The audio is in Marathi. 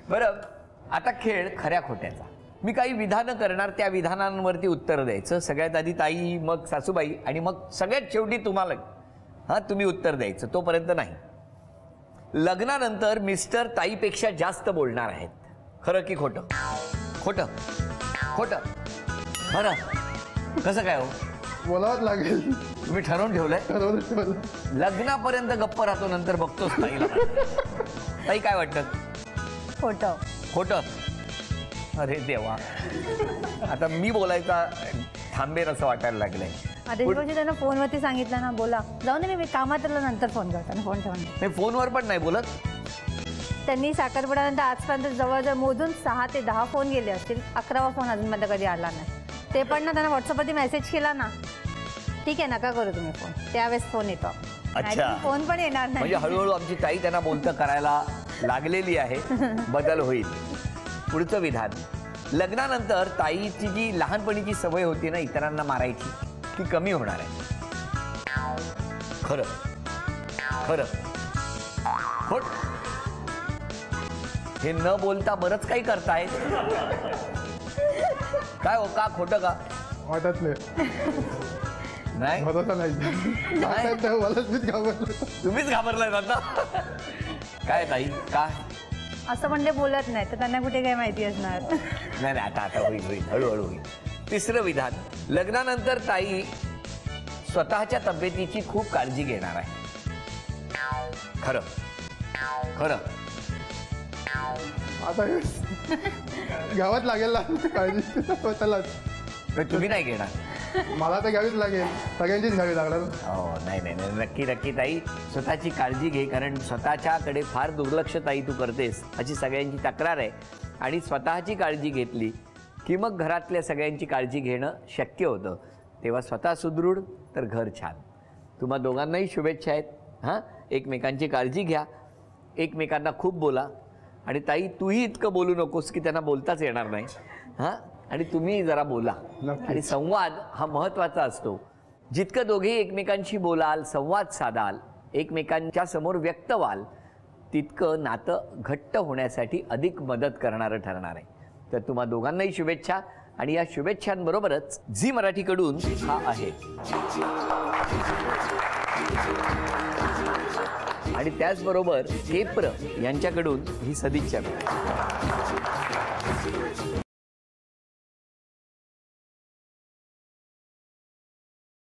बरं, आता खेळ खऱ्या खोट्याचा. मी काही विधानं करणार, त्या विधानांवरती उत्तर द्यायचं. सगळ्यात आधी ताई, मग सासूबाई आणि मग सगळ्यात शेवटी तुम्हाला. हां, तुम्ही उत्तर द्यायचं, तोपर्यंत नाही. लग्नानंतर मिस्टर ताईपेक्षा जास्त बोलणार आहेत. खरं की खोटं? खोटं. खोटं. खरं. कसं काय हो? बोलावंच लागेल. तुम्ही ठरवून ठेवलंय? लग्नापर्यंत गप्प राहतो, नंतर बघतोच ताईला. ताई काय वाटतं? खोटं. खोटं. अरे देवा, आता मी बोलायचा थांबेन असं वाटायला लागलंय. आता त्यांना फोनवरती सांगितलं ना, बोला जाऊ दे, मी कामात नंतर फोन करताना फोन ठेवून. फोनवर पण नाही बोलत. त्यांनी साखरपुड्यानंतर आजपर्यंत जवळजवळ मोजून 6 ते 10 फोन गेले असतील. 11वा फोन अजून मध्ये कधी आला नाही. ते पण ना, त्यांना व्हॉट्सअपवरती मेसेज केला ना, ठीक आहे नका करू तुम्ही फोन, त्यावेळेस फोन येतो. अच्छा, फोन पण येणार नाही. म्हणजे हळूहळू आमची ताई त्यांना बोलतं करायला लागलेली आहे. बदल होईल. पुढचं विधान. लग्नानंतर ताईची जी लहानपणीची सवय होती ना इतरांना मारायची, ती कमी होणार आहे. खरं. खरं. खोट. हे न बोलता बरंच काही करतायत. काय हो, का खोटं? का वाटत नाही. नाही भरोसा नाही. तुम्हीच घाबरलाय आता. काय ताई, काय असं म्हणजे बोलत नाही तर त्यांना कुठे काय माहिती असणार. नाही, आता आता होईल, हळूहळू होईल. तिसरं विधान. लग्नानंतर ताई स्वतःच्या तब्येतीची खूप काळजी घेणार आहे. खरं. खरं. आता घ्यावंच लागेल ना काळजी स्वतःलाच. तुम्ही नाही घेणार? मला तर घ्यावीच लागेल, सगळ्यांचीच घ्यावी लागणार. हो, नाही नाही नाही, नक्की नक्की ताई स्वतःची काळजी घे, कारण स्वतःच्याकडे फार दुर्लक्ष ताई तू करतेस अशी सगळ्यांची तक्रार आहे. आणि स्वतःची काळजी घेतली की मग घरातल्या सगळ्यांची काळजी घेणं शक्य होतं. तेव्हा स्वतः सुदृढ तर घर छान. तुम्हा दोघांनाही शुभेच्छा आहेत. हां, एकमेकांची काळजी घ्या, एकमेकांना खूप बोला. आणि ताई तूही इतकं बोलू नकोस की त्यांना बोलताच येणार नाही. हां, आणि तुम्ही जरा बोला. आणि संवाद हा महत्त्वाचा असतो. जितकं दोघे एकमेकांशी बोलाल, संवाद साधाल, एकमेकांच्या समोर व्यक्त व्हाल, तितकं नातं घट्ट होण्यासाठी अधिक मदत करणारं ठरणार आहे. तर तुम्हा दोघांनाही शुभेच्छा. आणि या शुभेच्छांबरोबरच झी मराठीकडून हा आहे आणि त्याचबरोबर केप्र यांच्याकडून ही सदिच्छा.